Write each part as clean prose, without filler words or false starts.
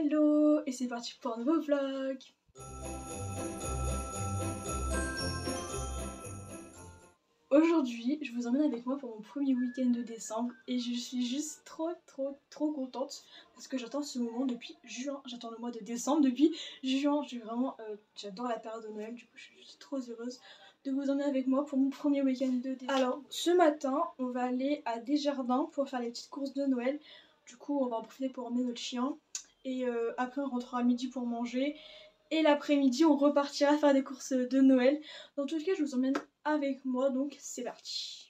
Hello, et c'est parti pour un nouveau vlog. Aujourd'hui, je vous emmène avec moi pour mon premier week-end de décembre et je suis juste trop contente parce que j'attends ce moment depuis juin. J'attends le mois de décembre depuis juin. J'adore la période de Noël, du coup je suis juste trop heureuse de vous emmener avec moi pour mon premier week-end de décembre. Alors, ce matin, on va aller à Desjardins pour faire les petites courses de Noël. Du coup, on va en profiter pour emmener notre chien et après on rentrera à midi pour manger. Et l'après-midi, on repartira faire des courses de Noël. Dans tous les cas, je vous emmène avec moi, donc c'est parti.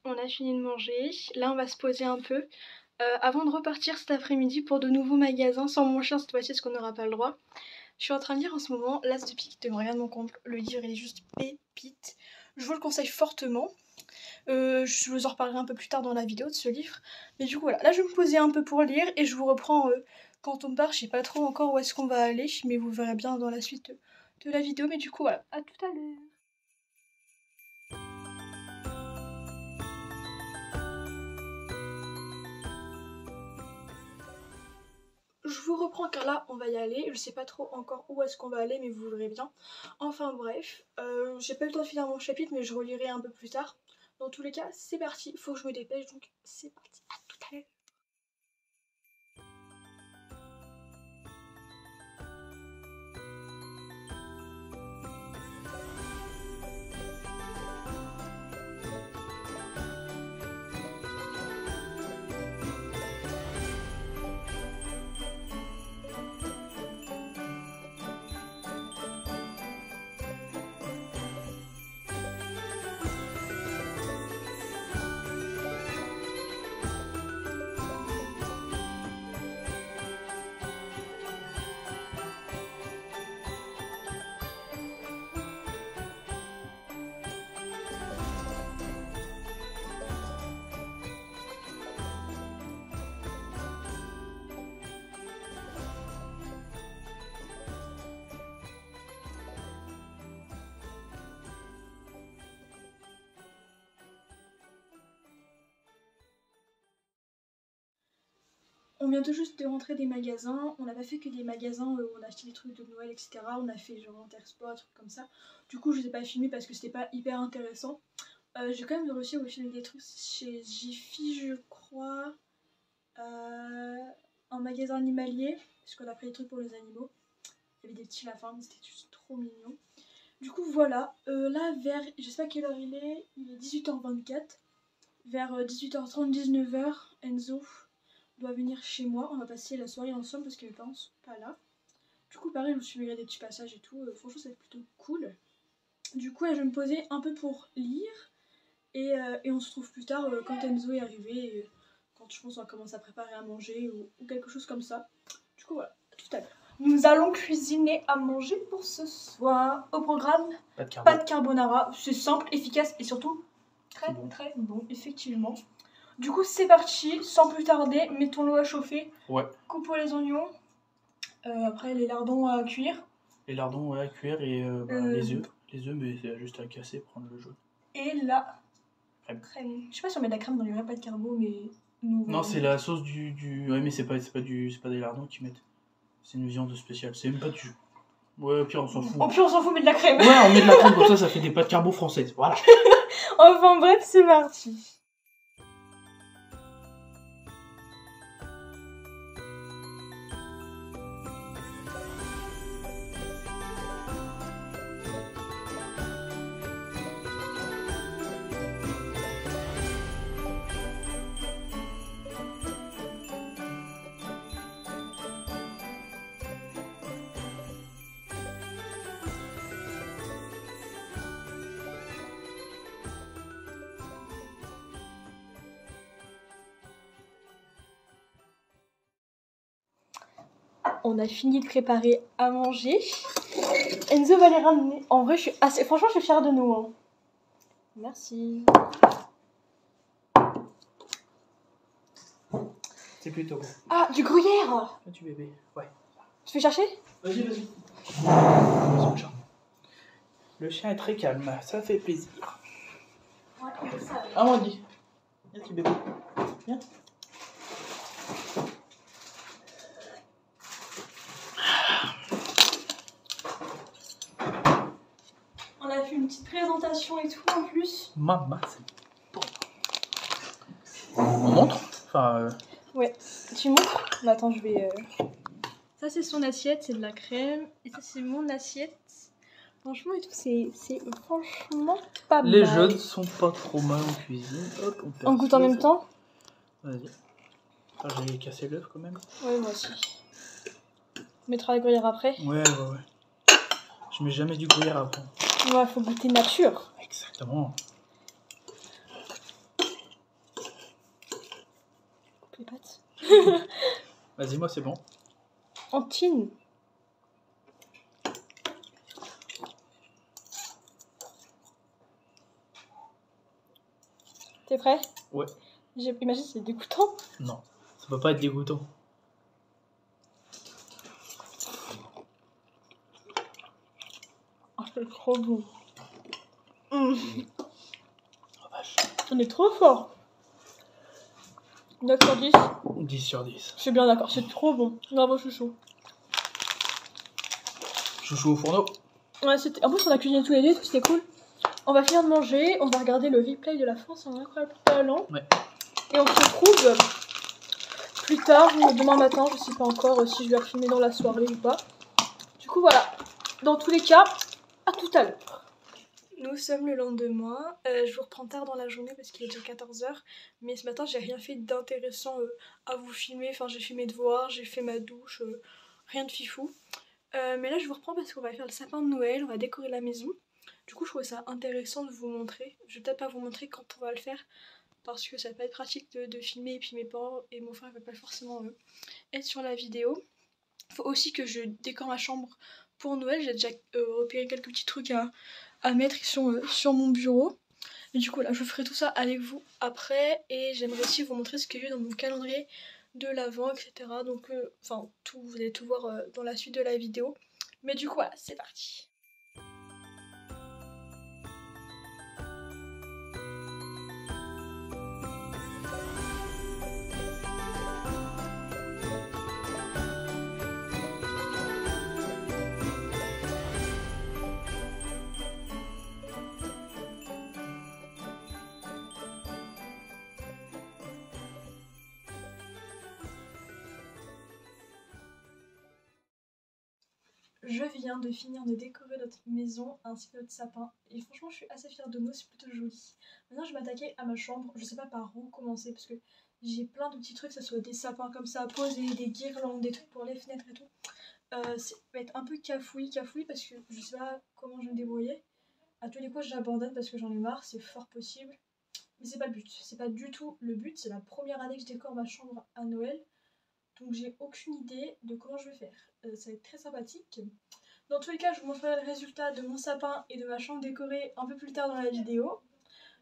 On a fini de manger, là on va se poser un peu avant de repartir cet après-midi pour de nouveaux magasins sans mon chien cette fois-ci parce qu'on n'aura pas le droit. Je suis en train de lire en ce moment L'As de pique de Morgane Moncomble. Le livre il est juste pépite, je vous le conseille fortement. Je vous en reparlerai un peu plus tard dans la vidéo de ce livre. Mais du coup voilà, là je vais me poser un peu pour lire et je vous reprends quand on part. Je sais pas trop encore où est-ce qu'on va aller mais vous verrez bien dans la suite de la vidéo. Mais du coup voilà, à tout à l'heure. Je vous reprends car là on va y aller, je sais pas trop encore où est-ce qu'on va aller mais vous verrez bien. Enfin bref, j'ai pas eu le temps de finir mon chapitre mais je relirai un peu plus tard. Dans tous les cas c'est parti, faut que je me dépêche donc c'est parti, à tout à l'heure. On vient tout juste de rentrer des magasins, on n'a pas fait que des magasins où on a acheté des trucs de Noël etc. On a fait genre Intersport, des trucs comme ça. Du coup je les ai pas filmés parce que c'était pas hyper intéressant. J'ai quand même réussi à vous filmer des trucs chez Jiffy je crois. Un magasin animalier, parce qu'on a pris des trucs pour les animaux. Il y avait des petits lapins, mais c'était juste trop mignon. Du coup voilà, là vers, je sais pas quelle heure il est 18h24. Vers 18h30, 19h, Enzo doit venir chez moi. On va passer la soirée ensemble parce que mes parents sont pas là. Du coup pareil, je me suis mis des petits passages et tout. Franchement c'est plutôt cool. Du coup là je vais me poser un peu pour lire. Et on se retrouve plus tard quand Enzo est arrivé. Et, quand je pense qu'on va commencer à préparer à manger ou quelque chose comme ça. Du coup voilà, à tout à l'heure. Nous allons cuisiner à manger pour ce soir. Au programme, pas de carbonara. C'est simple, efficace et surtout très bon, effectivement. Du coup c'est parti, sans plus tarder, mettons-l'eau à chauffer. Ouais. Coupons les oignons. Après les lardons à cuire. Les lardons à cuire et les œufs. Les œufs mais c'est juste à casser, prendre le jaune. Et la crème. Je sais pas si on met de la crème dans les repas de carbo mais... Non c'est la sauce du... Ouais mais c'est pas des lardons qu'ils mettent. C'est une viande spéciale, c'est même pas du... Ouais, au pire, on s'en fout. Au pire, on s'en fout, mais de la crème. Ouais, on met de la crème, comme ça fait des pâtes carbo françaises. Voilà. Enfin bref, c'est parti. on a fini de préparer à manger. Enzo va les ramener. En vrai, franchement, je suis fière de nous. Hein. Merci. C'est plutôt bon. Ah, du gruyère. Petit bébé, ouais. Tu fais chercher? Vas-y. Le chien est très calme, ça fait plaisir. Ouais, ça. Ah, mon dit. Viens, petit bébé. Viens. On a fait une petite présentation et tout en plus. Maman, c'est bon. On montre? Enfin. Ouais, tu montres? Bah, attends, je vais. Ça, c'est son assiette, c'est de la crème. Et ça, c'est mon assiette. Franchement, et tout, c'est franchement pas mal. Les jaunes sont pas trop mal en cuisine. Hop, On goûte en même temps? Vas-y. Ah, j'ai cassé l'œuf quand même. Ouais, moi aussi. On mettra la gruyère après. Ouais. Je mets jamais du gruyère après. Ouais, faut goûter nature. Exactement. Coupe les pâtes. Vas-y, moi c'est bon. Antine. T'es prêt? Ouais. Imagine, c'est dégoûtant. Non, ça peut pas être dégoûtant. Oh, c'est trop bon. Oh vache. On est trop fort. 9 sur 10. 10 sur 10. Je suis bien d'accord, c'est trop bon. Bravo, chouchou. Chouchou au fourneau. Ouais, en plus, on a cuisiné tous les deux, c'était cool. On va finir de manger, on va regarder le replay de la France en incroyable talent. Ouais. Et on se retrouve plus tard, demain matin, je sais pas encore si je vais filmer dans la soirée ou pas. Du coup, voilà. Dans tous les cas, à tout à l'heure. Nous sommes le lendemain. Je vous reprends tard dans la journée parce qu'il est déjà 14h. Mais ce matin, j'ai rien fait d'intéressant à vous filmer. Enfin, j'ai fait mes devoirs, j'ai fait ma douche, rien de fifou. Mais là, je vous reprends parce qu'on va faire le sapin de Noël, on va décorer la maison. Du coup, je trouvais ça intéressant de vous montrer. Je vais peut-être pas vous montrer quand on va le faire parce que ça va pas être pratique de filmer et puis mes parents et mon frère ne va pas forcément être sur la vidéo. Faut aussi que je décore ma chambre pour Noël. J'ai déjà repéré quelques petits trucs à mettre, ils sont sur mon bureau. Et du coup, là, je ferai tout ça avec vous après et j'aimerais aussi vous montrer ce que j'ai dans mon calendrier de l'avant, etc. Donc, enfin, vous allez tout voir dans la suite de la vidéo. Mais du coup, voilà, c'est parti. Je viens de finir de décorer notre maison ainsi que notre sapin et franchement je suis assez fière de nous, c'est plutôt joli. Maintenant je vais m'attaquer à ma chambre, je sais pas par où commencer parce que j'ai plein de petits trucs, que ce soit des sapins comme ça à poser, des guirlandes, des trucs pour les fenêtres et tout. Ça va être un peu cafouille parce que je sais pas comment je vais me débrouiller. À tous les coups j'abandonne parce que j'en ai marre, c'est fort possible. Mais c'est pas le but, c'est pas du tout le but, c'est la première année que je décore ma chambre à Noël. Donc j'ai aucune idée de comment je vais faire. Ça va être très sympathique. Dans tous les cas, je vous montrerai le résultat de mon sapin et de ma chambre décorée un peu plus tard dans la vidéo.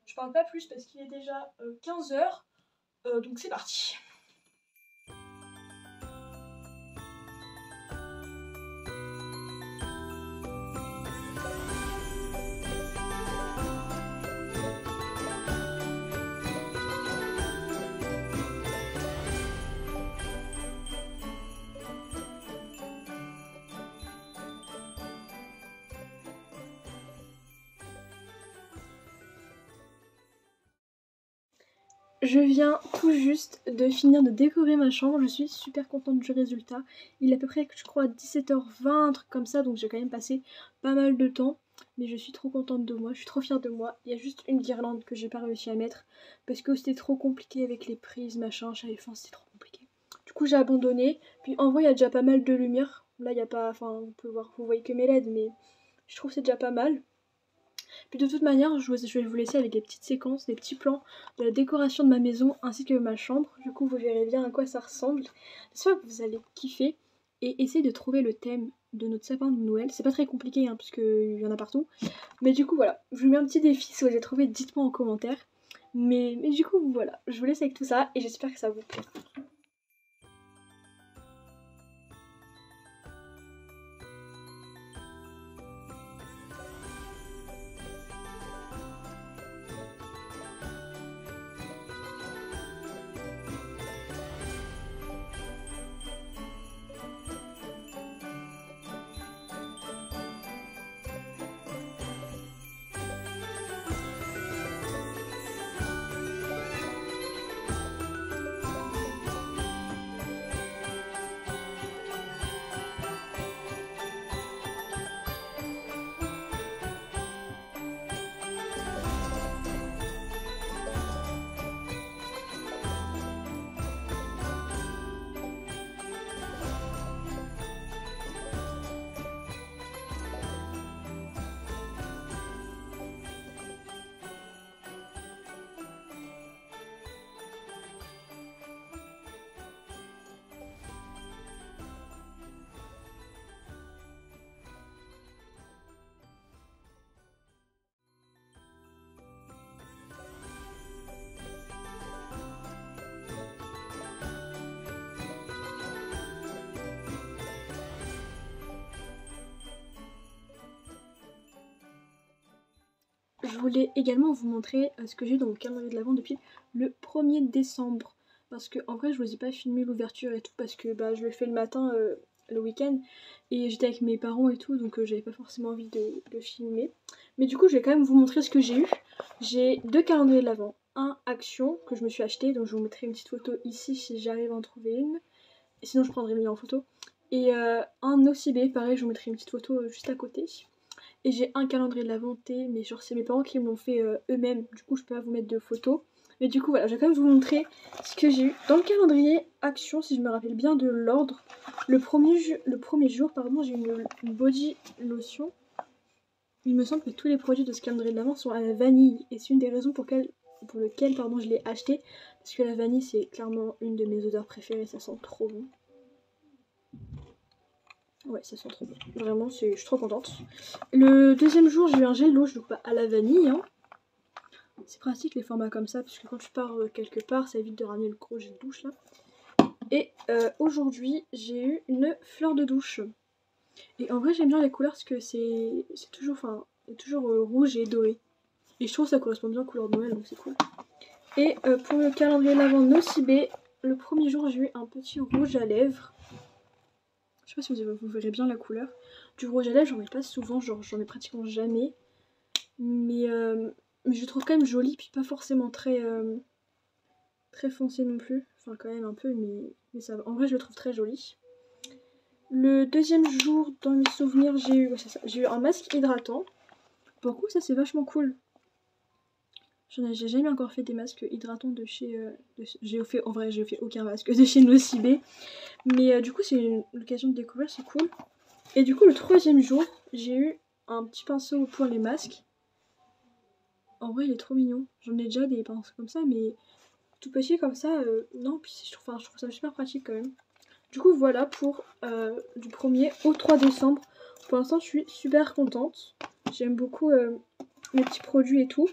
Je parle pas plus parce qu'il est déjà 15h. Donc c'est parti. Je viens tout juste de finir de décorer ma chambre, je suis super contente du résultat. Il est à peu près, je crois, 17h20, un truc comme ça, donc j'ai quand même passé pas mal de temps. Mais je suis trop contente de moi, je suis trop fière de moi. Il y a juste une guirlande que j'ai pas réussi à mettre parce que c'était trop compliqué avec les prises, machin, j'avais faim, c'était trop compliqué. Du coup j'ai abandonné, puis en vrai il y a déjà pas mal de lumière. Là il y a pas, enfin on peut voir, vous voyez que mes LED, mais je trouve que c'est déjà pas mal. Puis de toute manière, je vais vous laisser avec des petites séquences, des petits plans de la décoration de ma maison ainsi que ma chambre. Du coup, vous verrez bien à quoi ça ressemble. J'espère que vous allez kiffer. et essayer de trouver le thème de notre sapin de Noël. C'est pas très compliqué hein, parce qu'il y en a partout. Mais du coup voilà, je vous mets un petit défi, si vous avez trouvé, dites-moi en commentaire. Mais du coup voilà, je vous laisse avec tout ça et j'espère que ça vous plaît. Je voulais également vous montrer ce que j'ai dans mon calendrier de l'Avent depuis le 1er décembre. Parce que en vrai je vous ai pas filmé l'ouverture et tout parce que bah, je le fais le matin, le week-end. Et j'étais avec mes parents et tout donc j'avais pas forcément envie de filmer. Mais du coup je vais quand même vous montrer ce que j'ai eu. J'ai 2 calendriers de l'Avent. Un Action que je me suis acheté, donc je vous mettrai une petite photo ici si j'arrive à en trouver une. Et sinon je prendrai le mien en photo. Et un Nocibé, pareil je vous mettrai une petite photo juste à côté. Et j'ai un calendrier de l'Avent, mais genre c'est mes parents qui me l'ont fait eux-mêmes, du coup je peux pas vous mettre de photos. Mais du coup voilà, je vais quand même vous montrer ce que j'ai eu. Dans le calendrier Action, si je me rappelle bien de l'ordre, le premier jour, pardon, j'ai une body lotion. Il me semble que tous les produits de ce calendrier de l'Avent sont à la vanille. Et c'est une des raisons pour lesquelles je l'ai acheté. Parce que la vanille c'est clairement une de mes odeurs préférées, ça sent trop bon. Ouais, ça sent trop bon. Vraiment, je suis trop contente. Le deuxième jour, j'ai eu un gel douche, donc à la vanille. Hein. C'est pratique les formats comme ça, parce que quand tu pars quelque part, ça évite de ramener le gros gel douche là. Et aujourd'hui, j'ai eu une fleur de douche. Et en vrai, j'aime bien les couleurs parce que c'est toujours, rouge et doré. Et je trouve que ça correspond bien aux couleurs de Noël, donc c'est cool. Et pour le calendrier de l'Avent Nocibé, le premier jour, j'ai eu un petit rouge à lèvres. Je sais pas si vous verrez bien la couleur. Du rouge à lèvres, j'en mets pas souvent, genre j'en mets pratiquement jamais. Mais je le trouve quand même joli, puis pas forcément très foncé non plus. Enfin quand même un peu, mais ça va. En vrai je le trouve très joli. Le deuxième jour, dans mes souvenirs, j'ai eu un masque hydratant. Pour le coup ça c'est vachement cool. J'ai jamais encore fait des masques hydratants de chez... j'ai fait aucun masque de chez Nocibé. Mais du coup c'est l'occasion de découvrir, c'est cool. Et du coup le troisième jour, j'ai eu un petit pinceau pour les masques. En vrai il est trop mignon. J'en ai déjà des pinceaux comme ça, mais tout petit comme ça, non, puis je trouve ça super pratique quand même. Du coup voilà pour du 1er au 3 décembre. Pour l'instant je suis super contente. J'aime beaucoup mes petits produits et tout.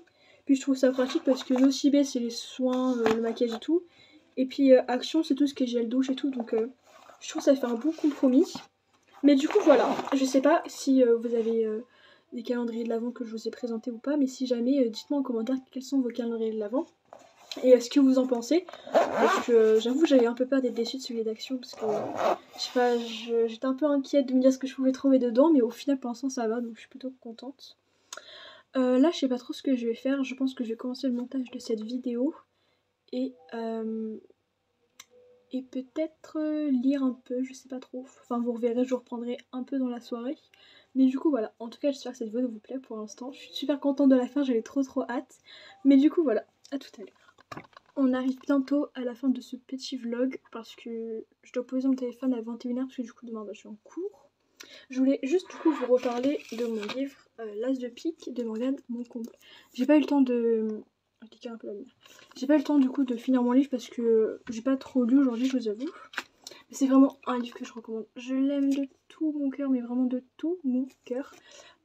Puis je trouve ça pratique parce que Nocibé c'est les soins, le maquillage et tout. Et puis Action c'est tout ce qui est gel douche et tout. Donc je trouve que ça fait un bon compromis. Mais du coup voilà, je sais pas si vous avez des calendriers de l'Avent que je vous ai présentés ou pas. Mais si jamais, dites-moi en commentaire quels sont vos calendriers de l'Avent. Et ce que vous en pensez. Parce que j'avoue que j'avais un peu peur d'être déçue de celui d'Action. Parce que je sais pas, j'étais un peu inquiète de me dire ce que je pouvais trouver dedans. Mais au final pour l'instant ça va, donc je suis plutôt contente. Là je sais pas trop ce que je vais faire, je pense que je vais commencer le montage de cette vidéo et peut-être lire un peu, je sais pas trop, enfin vous reverrez, je vous reprendrai un peu dans la soirée. Mais du coup voilà, en tout cas j'espère que cette vidéo vous plaît pour l'instant, je suis super contente de la faire, j'avais trop hâte. Mais du coup voilà, à tout à l'heure. On arrive bientôt à la fin de ce petit vlog parce que je dois poser mon téléphone à 21h parce que du coup demain je suis en cours. Je voulais juste du coup vous reparler de mon livre L'As de pique de Morgane Moncomble. J'ai pas eu le temps de... J'ai pas eu le temps du coup de finir mon livre parce que j'ai pas trop lu aujourd'hui, je vous avoue. C'est vraiment un livre que je recommande. Je l'aime de tout mon cœur, mais vraiment de tout mon cœur.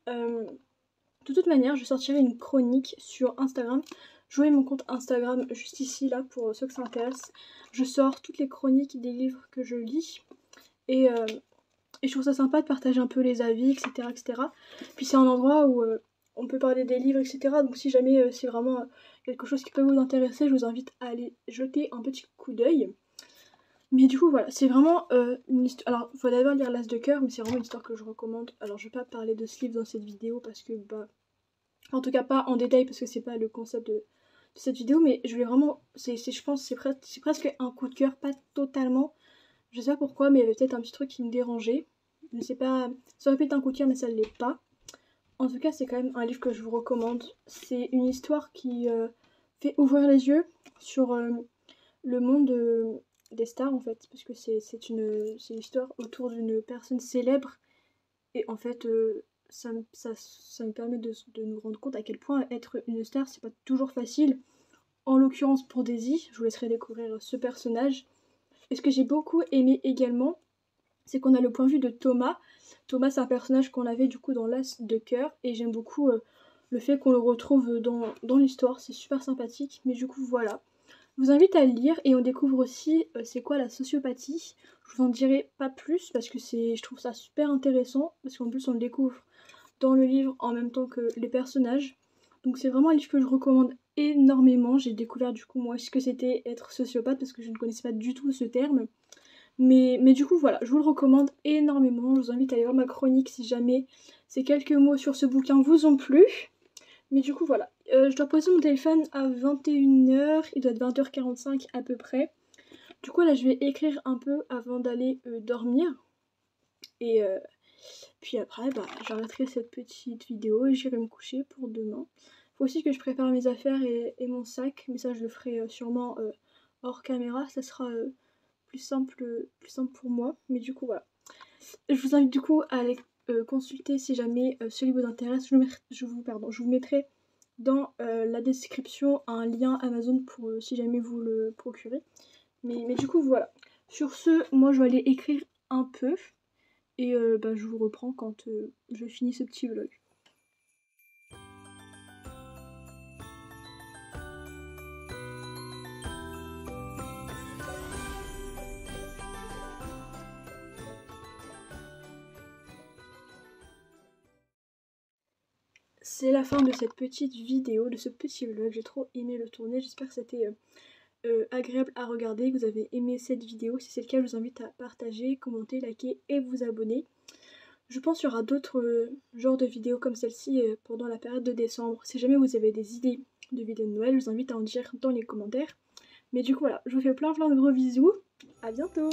De toute manière, je sortirai une chronique sur Instagram. Je mets mon compte Instagram juste ici, là, pour ceux que ça intéresse. Je sors toutes les chroniques des livres que je lis. Et je trouve ça sympa de partager un peu les avis, etc. etc. Puis c'est un endroit où on peut parler des livres, etc. Donc si jamais c'est vraiment quelque chose qui peut vous intéresser, je vous invite à aller jeter un petit coup d'œil. Mais du coup voilà, c'est vraiment une histoire. Alors il faut d'abord lire L'As de cœur, mais c'est vraiment une histoire que je recommande. Alors je vais pas parler de ce livre dans cette vidéo parce que en tout cas pas en détail parce que c'est pas le concept de cette vidéo, mais je voulais vraiment, je pense c'est presque un coup de cœur, pas totalement. Je sais pas pourquoi, mais il y avait peut-être un petit truc qui me dérangeait. Je ne sais pas, ça aurait pu être un coup de cœur, mais ça ne l'est pas. En tout cas, c'est quand même un livre que je vous recommande. C'est une histoire qui fait ouvrir les yeux sur le monde des stars, en fait. Parce que c'est une histoire autour d'une personne célèbre. Et en fait, ça me permet de nous rendre compte à quel point être une star, c'est pas toujours facile. En l'occurrence pour Daisy, je vous laisserai découvrir ce personnage. Et ce que j'ai beaucoup aimé également, c'est qu'on a le point de vue de Thomas. Thomas, c'est un personnage qu'on avait du coup dans L'As de cœur, et j'aime beaucoup le fait qu'on le retrouve dans l'histoire, c'est super sympathique. Mais du coup, voilà. Je vous invite à le lire, et on découvre aussi c'est quoi la sociopathie. Je vous en dirai pas plus, parce que je trouve ça super intéressant, parce qu'en plus on le découvre dans le livre en même temps que les personnages. Donc c'est vraiment un livre que je recommande énormément. J'ai découvert du coup moi ce que c'était être sociopathe, parce que je ne connaissais pas du tout ce terme. Mais du coup voilà, je vous le recommande énormément. Je vous invite à aller voir ma chronique si jamais ces quelques mots sur ce bouquin vous ont plu. Mais du coup voilà, je dois poser mon téléphone à 21h, il doit être 20h45 à peu près. Du coup là je vais écrire un peu avant d'aller dormir. Et puis après j'arrêterai cette petite vidéo et j'irai me coucher pour demain. Faut aussi que je prépare mes affaires et mon sac, mais ça je le ferai sûrement hors caméra, ça sera plus simple pour moi. Mais du coup voilà, je vous invite du coup à aller consulter si jamais ce livre vous intéresse. Je vous mettrai dans la description un lien Amazon pour si jamais vous le procurez. Mais du coup voilà, sur ce, moi je vais aller écrire un peu et je vous reprends quand je finis ce petit vlog. C'est la fin de cette petite vidéo, de ce petit vlog. J'ai trop aimé le tourner, j'espère que c'était agréable à regarder, que vous avez aimé cette vidéo. Si c'est le cas, je vous invite à partager, commenter, liker et vous abonner. Je pense qu'il y aura d'autres genres de vidéos comme celle-ci pendant la période de décembre. Si jamais vous avez des idées de vidéos de Noël, je vous invite à en dire dans les commentaires. Mais du coup voilà, je vous fais plein de gros bisous, à bientôt!